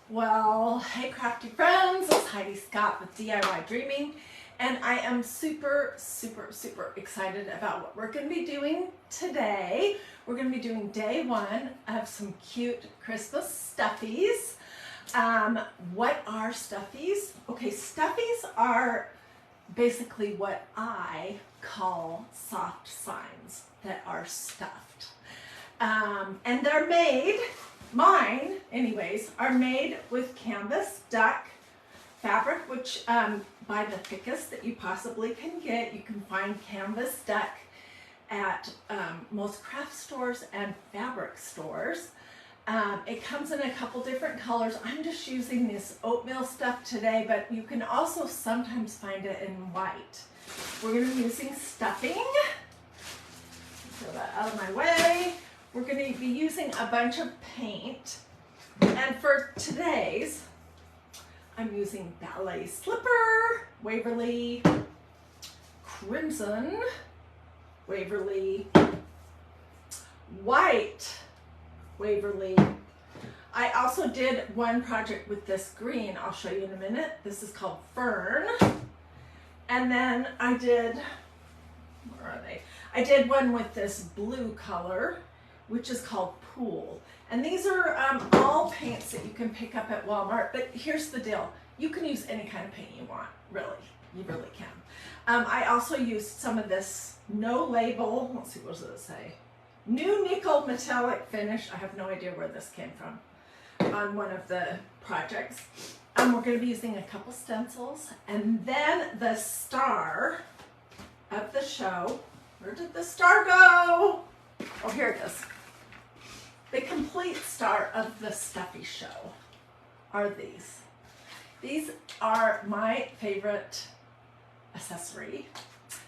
Well, hey crafty friends, it's Hiedi Scott with DiyDreaming, and I am super excited about what we're going to be doing today. We're going to be doing day one of some cute Christmas stuffies. What are stuffies? Okay, stuffies are basically what I call soft signs that are stuffed. And they're made, mine anyways, are made with canvas duck fabric, which by the thickest that you possibly can get. You can find canvas duck at most craft stores and fabric stores. It comes in a couple different colors. I'm just using this oatmeal stuff today, but you can also sometimes find it in white. We're going to be using stuffing. Throw that out of my way. We're going to be using a bunch of paint. And for today's, I'm using Ballet Slipper, Waverly, Crimson, Waverly, White, Waverly. I also did one project with this green. I'll show you in a minute. This is called Fern. And then I did, where are they? I did one with this blue color, which is called Pool. And these are all paints that you can pick up at Walmart, but here's the deal. You can use any kind of paint you want, really. You really can. I also used some of this no label, let's see, what does it say? New nickel metallic finish. I have no idea where this came from on one of the projects. We're going to be using a couple stencils, and then the star of the show. Where did the star go? Oh, here it is. The complete star of the stuffy show are these. These are my favorite accessory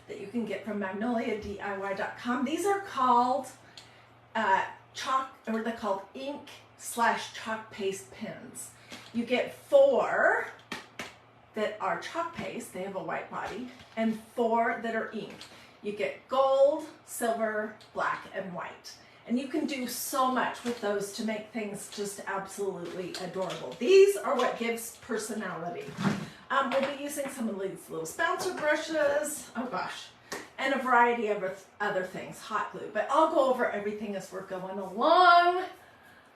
that you can get from Magnolia, DIY.com. These are called chalk, or they're called ink/chalk paste pins. You get 4 that are chalk paste, they have a white body, and 4 that are ink. You get gold, silver, black, and white. And you can do so much with those to make things just absolutely adorable. These are what gives personality. We'll be using some of these little bouncer brushes, oh gosh, and a variety of other things, hot glue. But I'll go over everything as we're going along.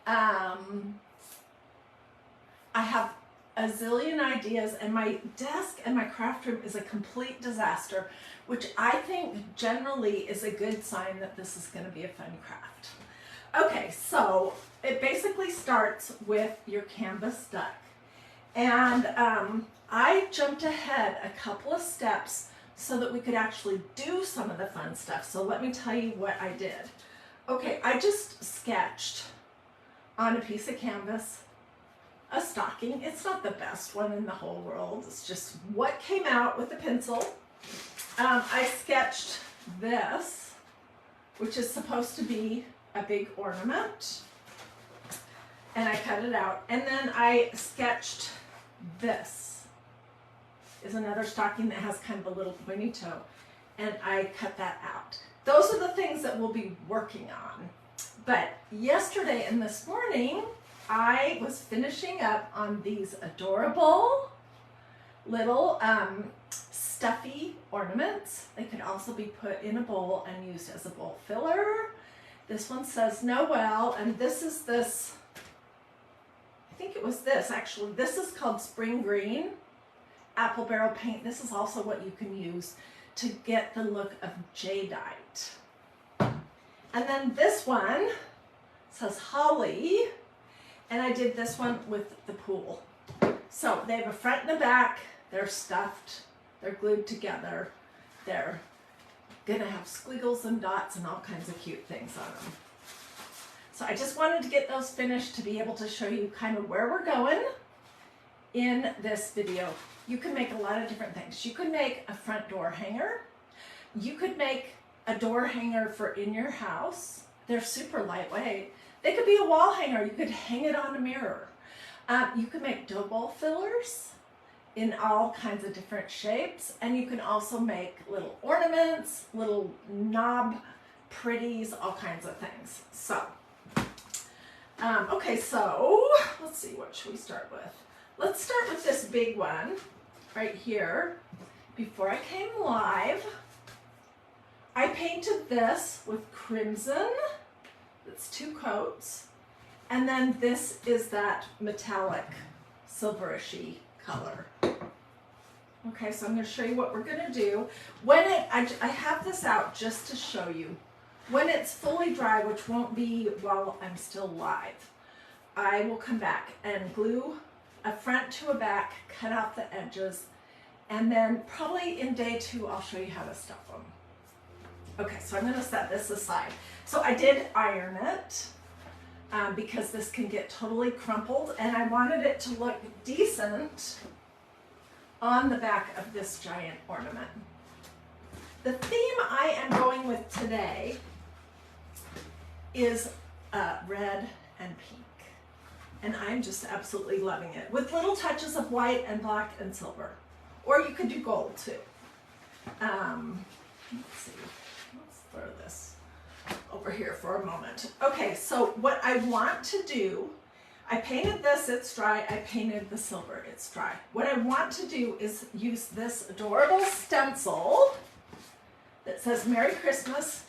I have a zillion ideas, and my desk and my craft room is a complete disaster, which I think generally is a good sign that this is going to be a fun craft. Okay, so it basically starts with your canvas duck, and I jumped ahead a couple of steps so that we could actually do some of the fun stuff. So let me tell you what I did. Okay, I just sketched on a piece of canvas a stocking. It's not the best one in the whole world. It's just what came out with a pencil. I sketched this, which is supposed to be a big ornament, and I cut it out. And then I sketched this is another stocking that has kind of a little pointy toe, and I cut that out. Those are the things that we'll be working on. But yesterday and this morning, I was finishing up on these adorable little stuffy ornaments. They could also be put in a bowl and used as a bowl filler. This one says Noel, and this is this, I think it was this actually. This is called Spring Green Apple Barrel Paint. This is also what you can use to get the look of jadeite. And then this one says Holly. And I did this one with the pool. So they have a front and a back. They're stuffed. They're glued together. They're gonna have squiggles and dots and all kinds of cute things on them. So I just wanted to get those finished to be able to show you kind of where we're going in this video. You can make a lot of different things. You could make a front door hanger. You could make a door hanger for in your house. They're super lightweight. They could be a wall hanger. You could hang it on a mirror. You could make dough bowl fillers in all kinds of different shapes. And you can also make little ornaments, little knob pretties, all kinds of things. So Okay, so let's see, what should we start with? Let's start with this big one right here. Before I came live, I painted this with crimson. It's 2 coats. And then this is that metallic silverishy color. Okay, so I'm going to show you what we're going to do. When I have this out just to show you. When it's fully dry, which won't be while I'm still live, I will come back and glue a front to a back, cut out the edges, and then probably in day 2 I'll show you how to stuff them. Okay, so I'm going to set this aside. So I did iron it because this can get totally crumpled, and I wanted it to look decent on the back of this giant ornament. The theme I am going with today is red and pink. And I'm just absolutely loving it, with little touches of white and black and silver. Or you could do gold too. Let's see, let's throw this over here for a moment. Okay, so what I want to do, I painted this, it's dry. I painted the silver, it's dry. What I want to do is use this adorable stencil that says Merry Christmas.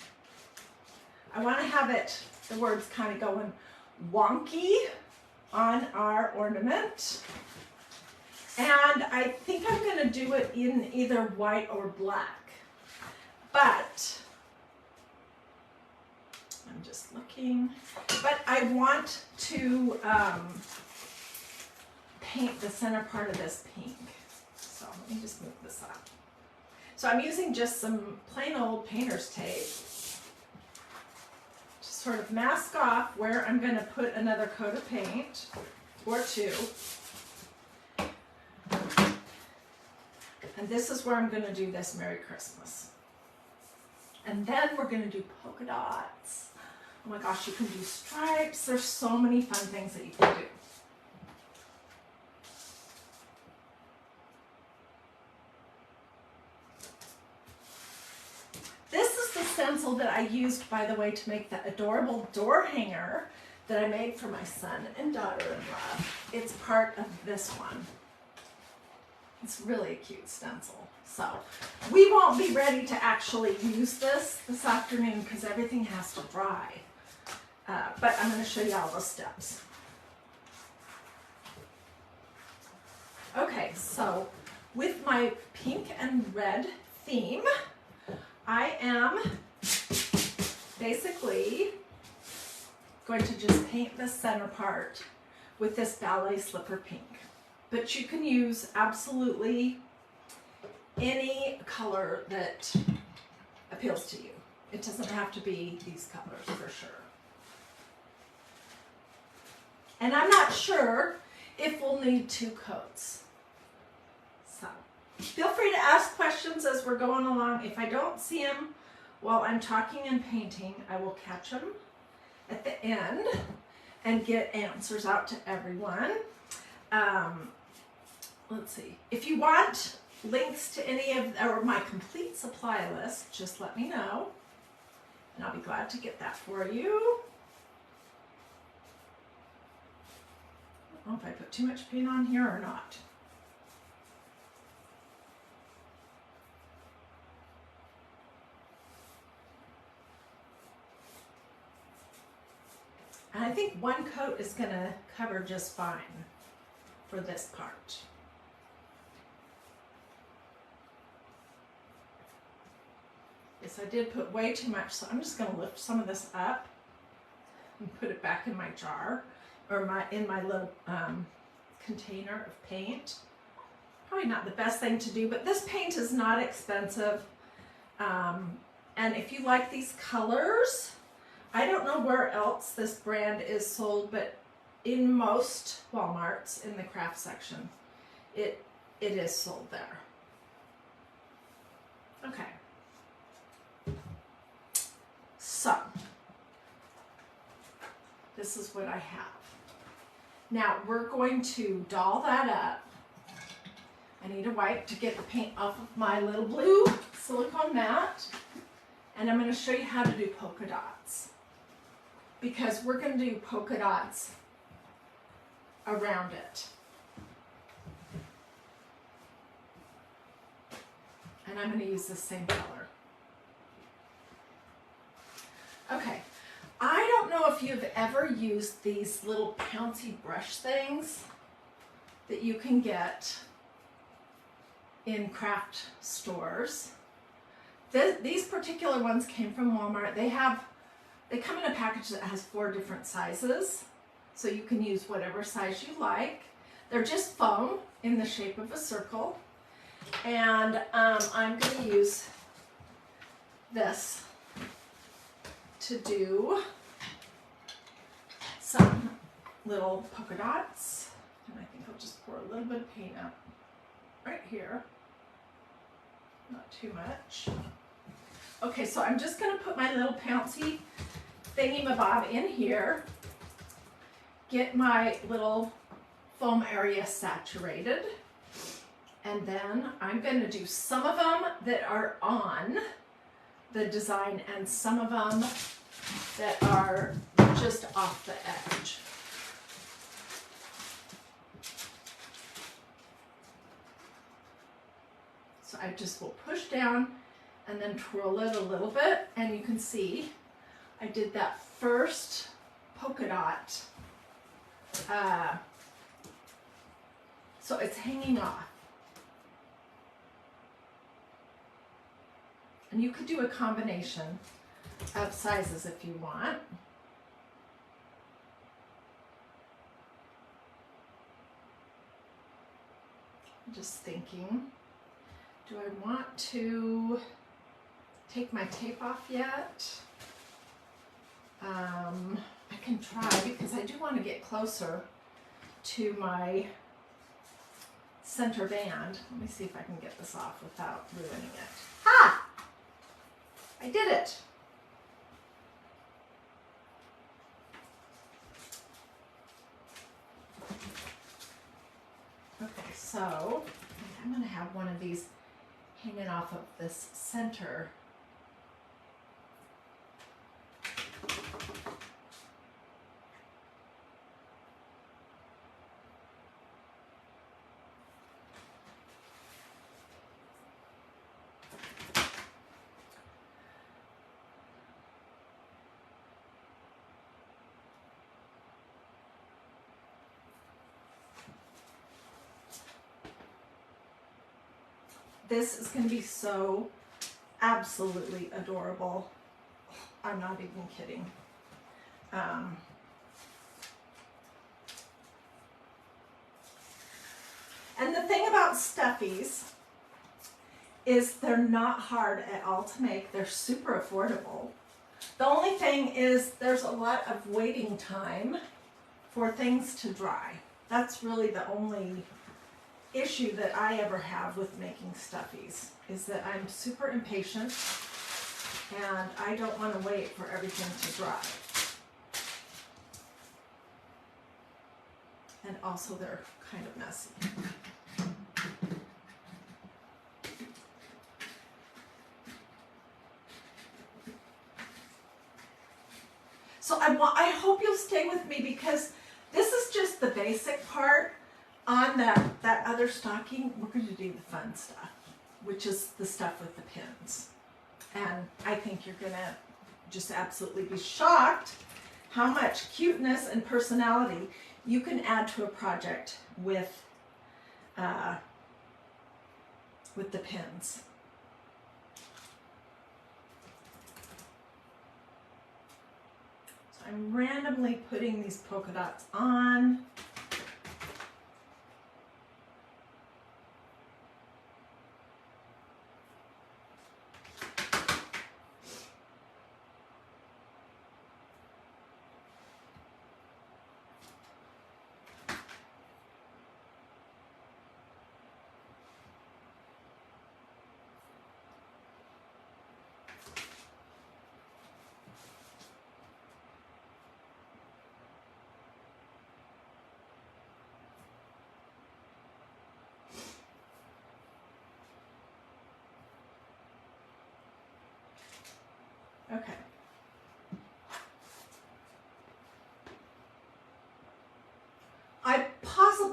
I want to have it, the words kind of going wonky on our ornament. And I think I'm going to do it in either white or black. But, I'm just looking, but I want to paint the center part of this pink. So let me just move this up. So I'm using just some plain old painter's tape to sort of mask off where I'm going to put another coat of paint, or 2. And this is where I'm going to do this Merry Christmas. And then we're going to do polka dots. Oh my gosh, you can do stripes. There's so many fun things that you can do. This is the stencil that I used, by the way, to make the adorable door hanger that I made for my son and daughter-in-law. It's part of this one. It's really a cute stencil. So we won't be ready to actually use this afternoon because everything has to dry. But I'm going to show you all the steps. Okay, so with my pink and red theme, I am basically going to just paint the center part with this Ballet slipper pink. But you can use absolutely any color that appeals to you. It doesn't have to be these colors for sure. And I'm not sure if we'll need 2 coats. So feel free to ask questions as we're going along. If I don't see them while I'm talking and painting, I will catch them at the end and get answers out to everyone. Let's see. If you want links to any of, or my complete supply list, just let me know, and I'll be glad to get that for you. I don't know if I put too much paint on here or not. And I think 1 coat is going to cover just fine for this part. Yes, I did put way too much, so I'm just going to lift some of this up and put it back in my jar, or in my little container of paint. Probably not the best thing to do, but this paint is not expensive. And if you like these colors, I don't know where else this brand is sold, but in most Walmarts in the craft section, it is sold there. Okay. So, this is what I have. Now, we're going to doll that up. I need a wipe to get the paint off of my little blue silicone mat. And I'm going to show you how to do polka dots. because we're going to do polka dots around it. And I'm going to use the same color. Okay, I don't know if you've ever used these little pouncy brush things that you can get in craft stores. These particular ones came from Walmart. They come in a package that has 4 different sizes, so you can use whatever size you like. They're just foam in the shape of a circle, and I'm going to use this to do some little polka dots, and I think I'll just pour a little bit of paint up right here, not too much. Okay, so I'm just going to put my little pouncy thingy-mabob in here, get my little foam area saturated, and then I'm going to do some of them that are on the design and some of them that are just off the edge. So I just will push down and then twirl it a little bit, and you can see I did that first polka dot. So it's hanging off. And you could do a combination of sizes if you want. I'm just thinking, do I want to take my tape off yet? I can try, because I do want to get closer to my center band. Let me see if I can get this off without ruining it. Ah! I did it! Okay, so I'm going to have one of these hanging off of this center. This is going to be so absolutely adorable. I'm not even kidding. And the thing about Stuffies is they're not hard at all to make. They're super affordable. The only thing is there's a lot of waiting time for things to dry. That's really the only issue that I ever have with making Stuffies, is that I'm super impatient and I don't want to wait for everything to dry. And also they're kind of messy. So I hope you'll stay with me, because this is just the basic part. On that other stocking, we're going to do the fun stuff, which is the stuff with the pins. And I think you're going to just absolutely be shocked how much cuteness and personality you can add to a project with the pins. So I'm randomly putting these polka dots on.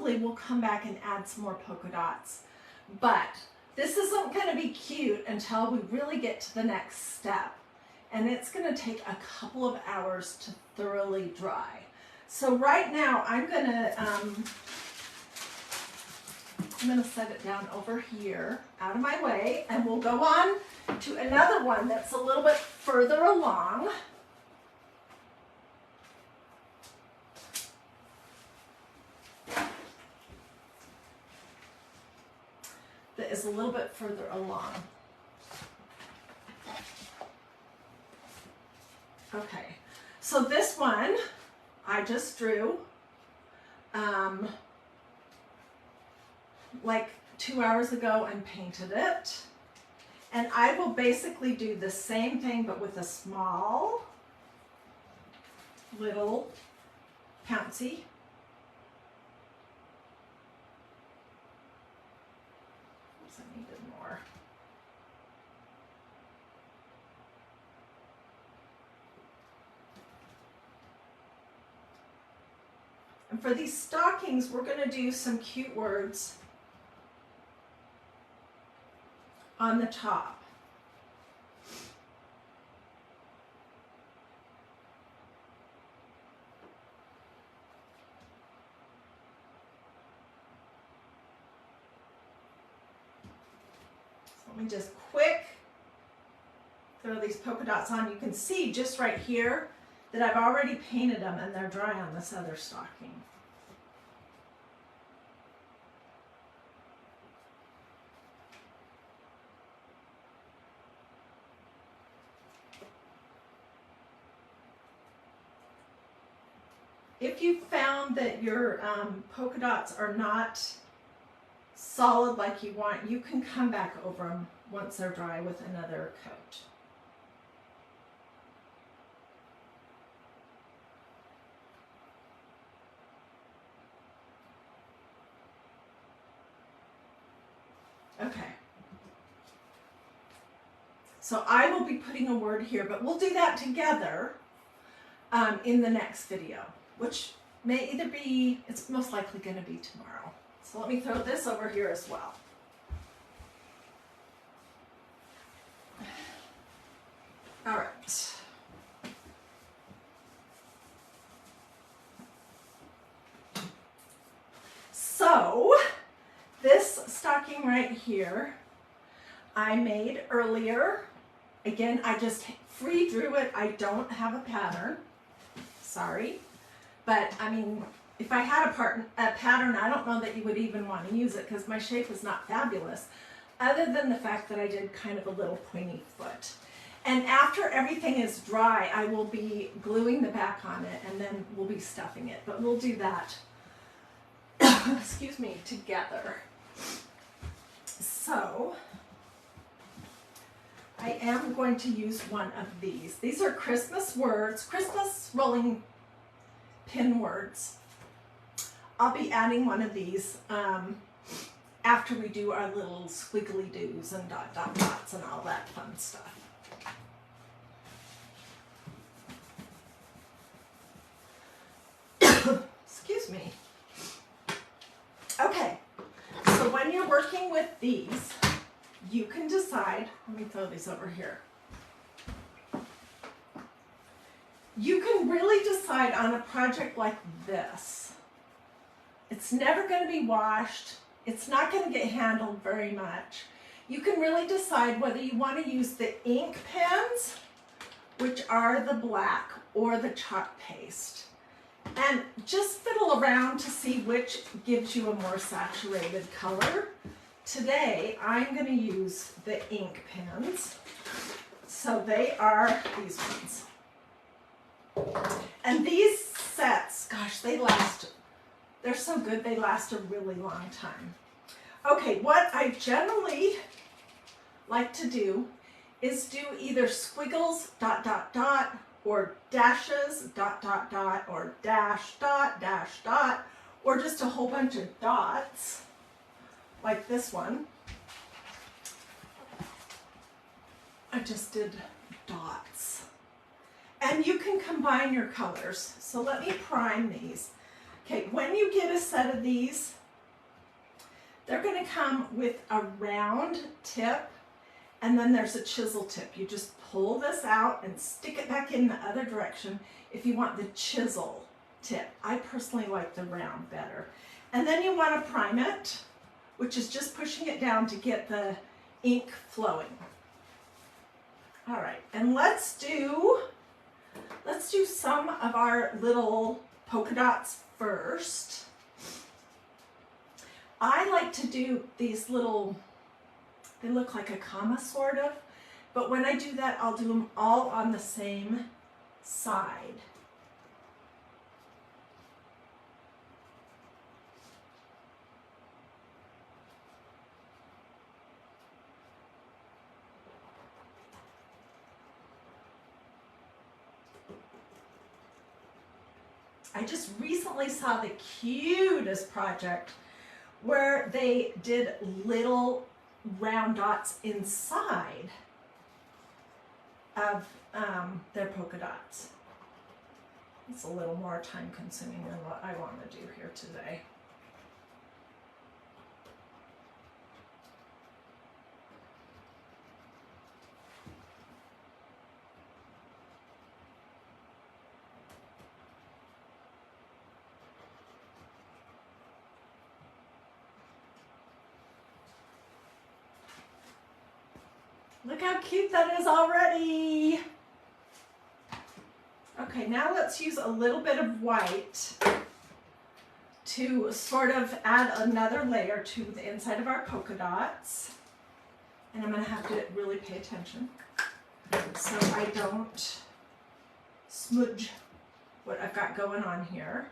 possibly we'll come back and add some more polka dots. But this isn't going to be cute until we really get to the next step. And it's going to take a couple of hours to thoroughly dry. So right now I'm going to set it down over here, out of my way, and we'll go on to another one that's a little bit further along. That is a little bit further along. Okay, so this one I just drew like 2 hours ago and painted it. And I will basically do the same thing but with a small little pouncy. Oops, I needed more. And for these stockings, we're going to do some cute words on the top. So let me just quick throw these polka dots on. You can see just right here that I've already painted them and they're dry on this other stocking. If you found that your polka dots are not solid like you want, you can come back over them once they're dry with another coat. Okay. So I will be putting a word here, but we'll do that together in the next video, which may either be, it's most likely going to be tomorrow. So let me throw this over here as well. All right. So this stocking right here, I made earlier. Again, I just free drew it. I don't have a pattern. Sorry. But I mean, if I had a pattern, I don't know that you would even want to use it because my shape is not fabulous, other than the fact that I did kind of a little pointy foot. And after everything is dry, I will be gluing the back on it and then we'll be stuffing it. But we'll do that, excuse me, together. So I am going to use one of these. These are Christmas words, Christmas rolling pin words. I'll be adding one of these after we do our little squiggly doos and dot dot dots and all that fun stuff. Excuse me. Okay, so when you're working with these, you can decide, let me throw these over here. You can really decide on a project like this. It's never going to be washed. It's not going to get handled very much. You can really decide whether you want to use the ink pens, which are the black, or the chalk paste. And just fiddle around to see which gives you a more saturated color. Today, I'm going to use the ink pens. So they are these ones. And these sets, gosh, they last, they're so good, they last a really long time. Okay, what I generally like to do is do either squiggles, dot, dot, dot, or dashes, dot, dot, dot, or dash, dot, dash, dot, or just a whole bunch of dots, like this one. I just did dots. And you can combine your colors. So let me prime these. Okay, when you get a set of these, They're going to come with a round tip, and then there's a chisel tip. You just pull this out and stick it back in the other direction if you want the chisel tip. I personally like the round better. And then you want to prime it, which is just pushing it down to get the ink flowing. All right, and let's do some of our little polka dots first. I like to do these little, they look like a comma sort of, but when I do that, I'll do them all on the same side. I just recently saw the cutest project where they did little round dots inside of their polka dots. It's a little more time consuming than what I want to do here today. Look how cute that is already. Okay, now let's use a little bit of white to sort of add another layer to the inside of our polka dots. And I'm going to have to really pay attention so I don't smudge what I've got going on here.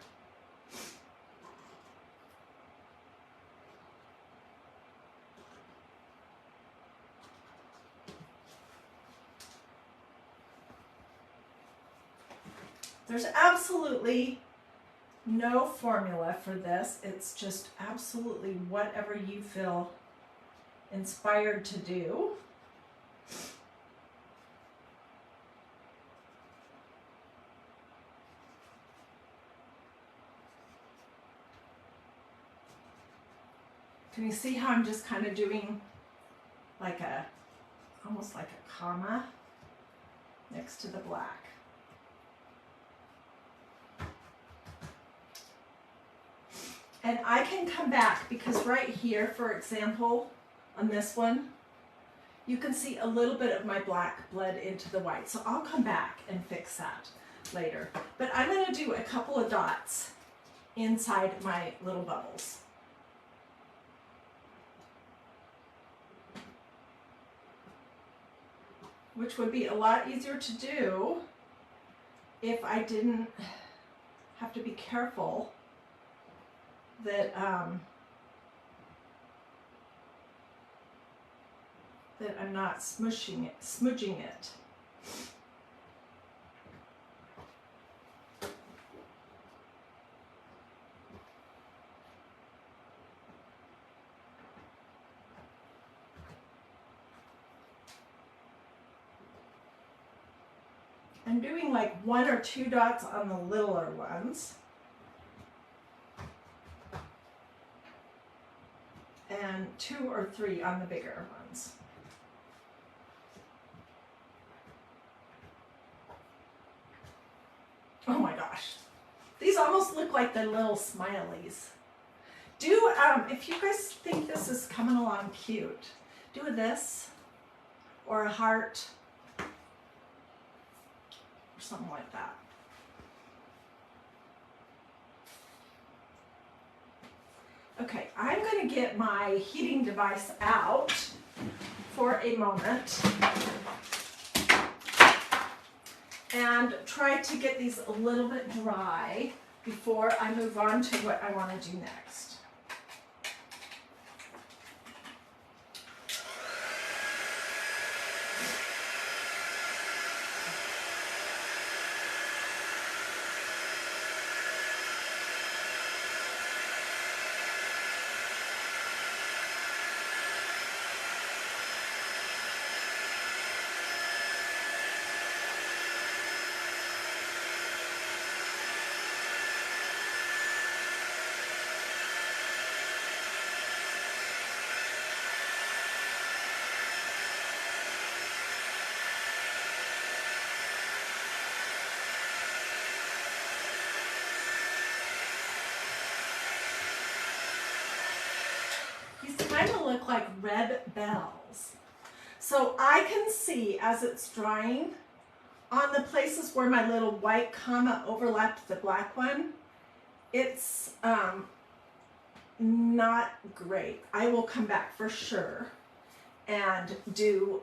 There's absolutely no formula for this. It's just absolutely whatever you feel inspired to do. Can you see how I'm just kind of doing like almost like a comma next to the black? And I can come back because right here, for example, on this one, you can see a little bit of my black bled into the white. So I'll come back and fix that later. But I'm going to do a couple of dots inside my little bubbles. Which would be a lot easier to do if I didn't have to be careful that that I'm not smudging it. I'm doing like 1 or 2 dots on the littler ones. And 2 or 3 on the bigger ones. Oh my gosh. These almost look like the little smileys. Do, if you guys think this is coming along cute, do a this or a heart or something like that. Okay, I'm going to get my heating device out for a moment and try to get these a little bit dry before I move on to what I want to do next. look like red bells. So I can see as it's drying on the places where my little white comma overlapped the black one, it's not great. I will come back for sure and do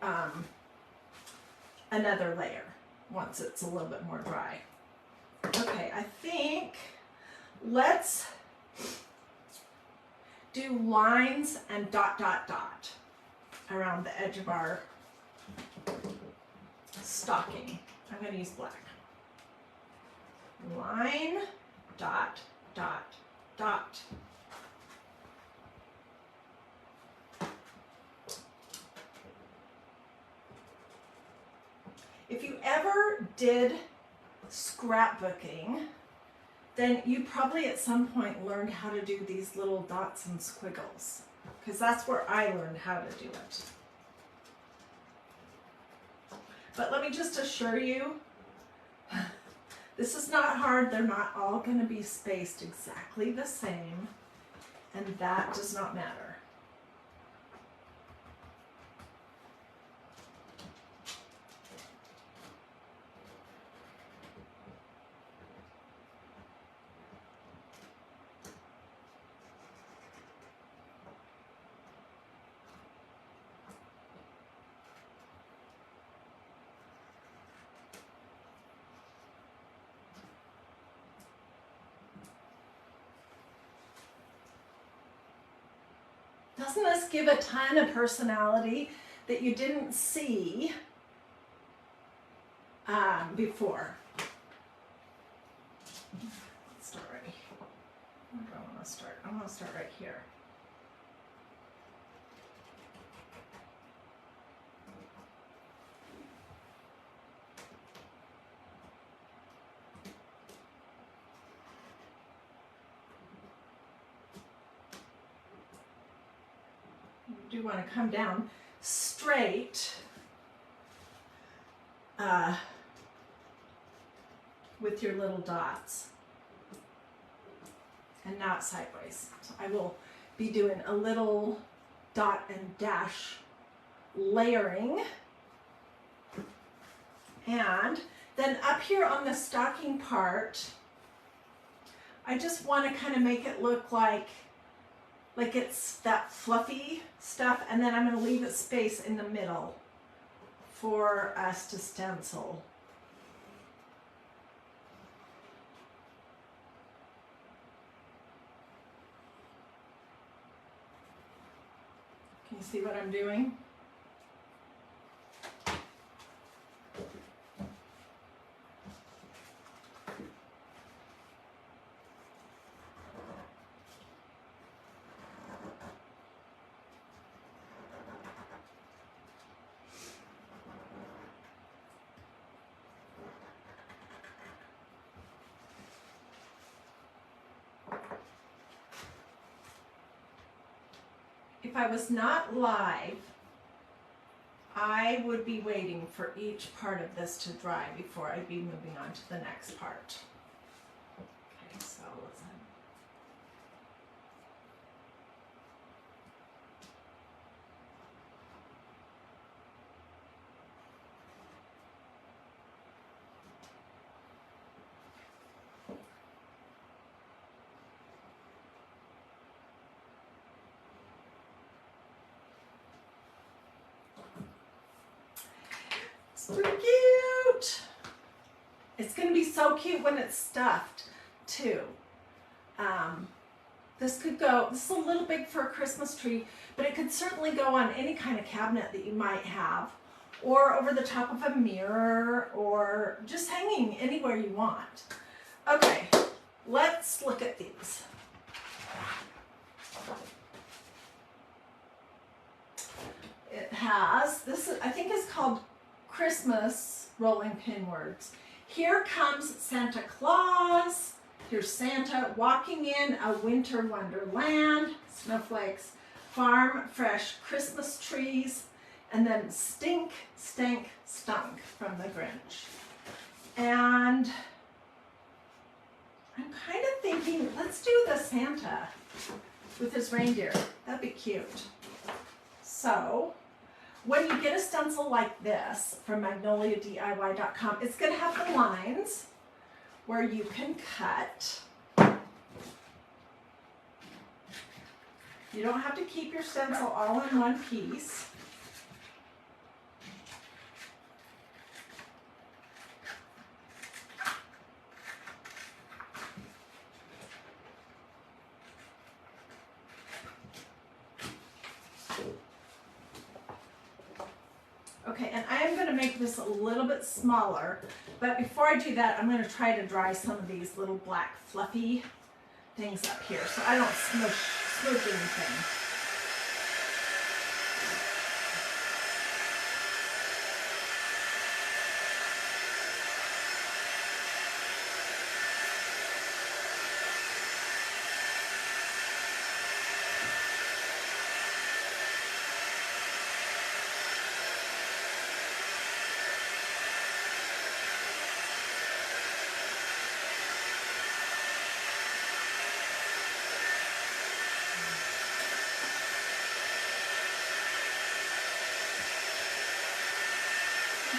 another layer once it's a little bit more dry. Okay, I think let's do lines and dot, dot, dot around the edge of our stocking. I'm going to use black. Line, dot, dot, dot. If you ever did scrapbooking, then you probably at some point learned how to do these little dots and squiggles, because that's where I learned how to do it. But let me just assure you, this is not hard. They're not all going to be spaced exactly the same, and that does not matter. Doesn't this give a ton of personality that you didn't see before? Let's start right here. Where do I want to start? I want to start right here. You do want to come down straight with your little dots and not sideways. So I will be doing a little dot and dash layering. And then up here on the stocking part, I just want to kind of make it look like it's that fluffy stuff, and then I'm going to leave a space in the middle for us to stencil. Can you see what I'm doing? If I was not live, I would be waiting for each part of this to dry before I'd be moving on to the next part. Okay, so let's so cute. It's going to be so cute when it's stuffed too. This is a little big for a Christmas tree, but it could certainly go on any kind of cabinet that you might have, or over the top of a mirror, or just hanging anywhere you want. Okay, let's look at these. It has, I think is called Christmas rolling pin words. Here comes Santa Claus. Here's Santa walking in a winter wonderland. Snowflakes, farm fresh Christmas trees, and then stink, stank, stunk from the Grinch. And I'm kind of thinking, let's do the Santa with his reindeer. That'd be cute. So when you get a stencil like this from magnoliadiy.com, it's going to have the lines where you can cut. You don't have to keep your stencil all in one piece. Okay, and I am going to make this a little bit smaller, but before I do that, I'm going to try to dry some of these little black fluffy things up here so I don't smudge anything.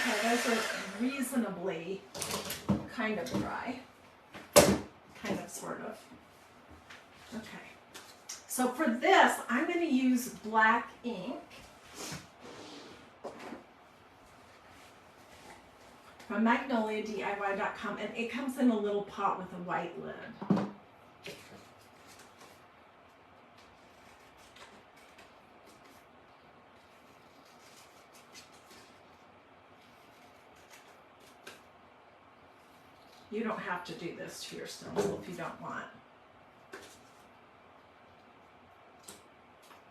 Okay, those are reasonably kind of dry. Kind of, sort of. Okay. So for this, I'm going to use black ink from magnoliadiy.com, and it comes in a little pot with a white lid. You don't have to do this to your stencil if you don't want.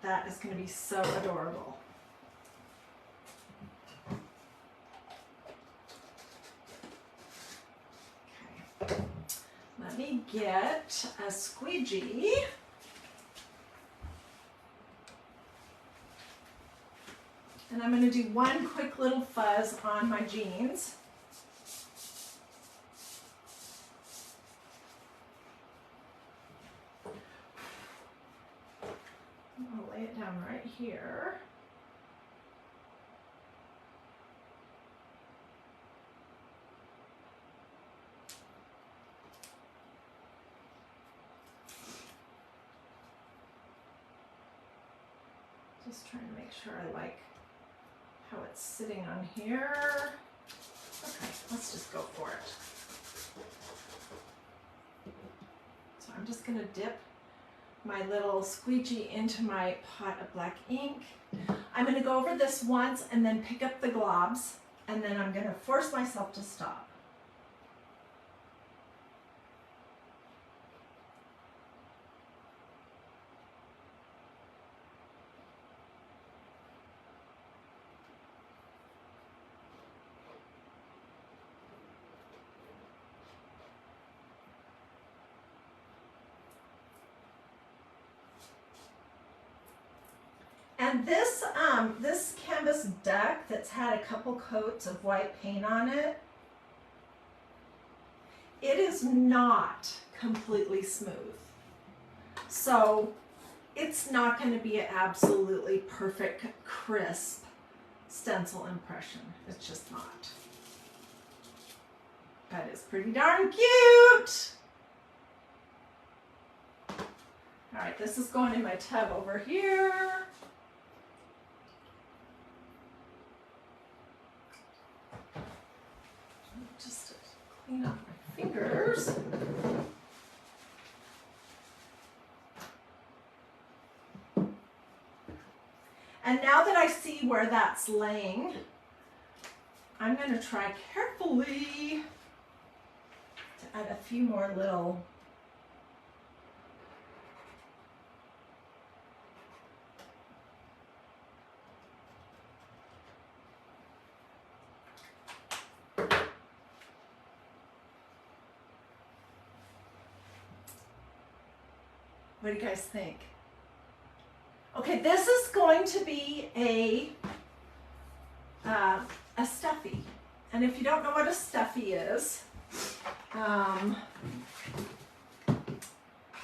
That is going to be so adorable. Okay. Let me get a squeegee. And I'm going to do one quick little fuzz on my jeans. Lay it down right here. Just trying to make sure I like how it's sitting on here. Okay, let's just go for it. So I'm just going to dip my little squeegee into my pot of black ink. I'm going to go over this once and then pick up the globs, and then I'm going to force myself to stop. And this canvas duck that's had a couple coats of white paint on it, it is not completely smooth. So it's not going to be an absolutely perfect, crisp stencil impression. It's just not. But it's pretty darn cute. All right, this is going in my tub over here. Just to clean off my fingers. And now that I see where that's laying, I'm going to try carefully to add a few more little What do you guys think? Okay, this is going to be a stuffy. And if you don't know what a stuffy is,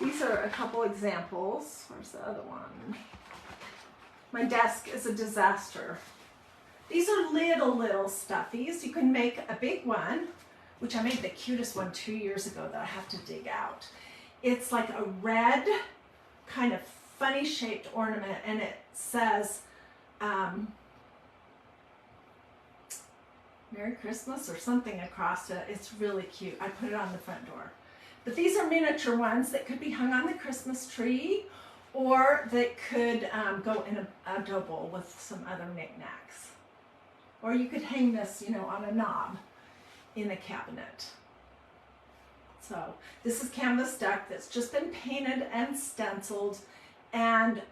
these are a couple examples. Where's the other one? My desk is a disaster. These are little stuffies. You can make a big one, which I made the cutest one 2 years ago that I have to dig out. It's like a red, kind of funny shaped ornament, and it says Merry Christmas or something across it. It's really cute. I put it on the front door. But these are miniature ones that could be hung on the Christmas tree, or that could go in a dough bowl with some other knickknacks. Or you could hang this, you know, on a knob in a cabinet. So this is canvas duck that's just been painted and stenciled and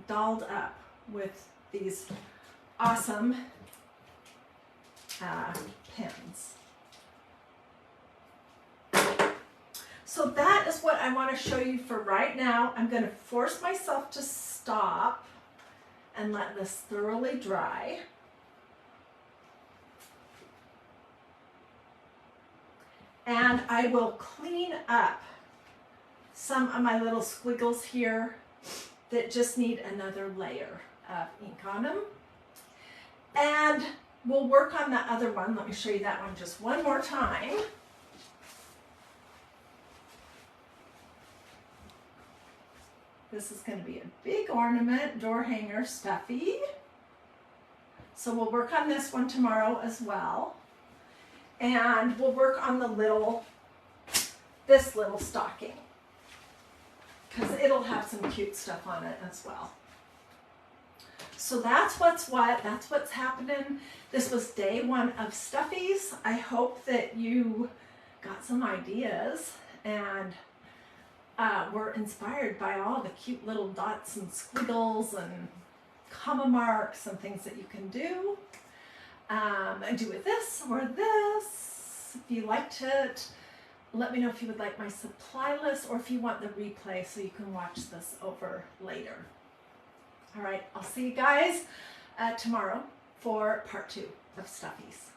dolled up with these awesome pins. So that is what I want to show you for right now. I'm going to force myself to stop and let this thoroughly dry. And I will clean up some of my little squiggles here that just need another layer of ink on them. And we'll work on the other one. Let me show you that one just one more time. This is going to be a big ornament, door hanger, stuffy. So we'll work on this one tomorrow as well. And we'll work on this little stocking, because it'll have some cute stuff on it as well. So that's what's happening. This was day one of Stuffies. I hope that you got some ideas and were inspired by all the cute little dots and squiggles and comma marks and things that you can do. And do with this or this. If you liked it, let me know if you would like my supply list or if you want the replay so you can watch this over later. All right, I'll see you guys tomorrow for part 2 of Stuffies.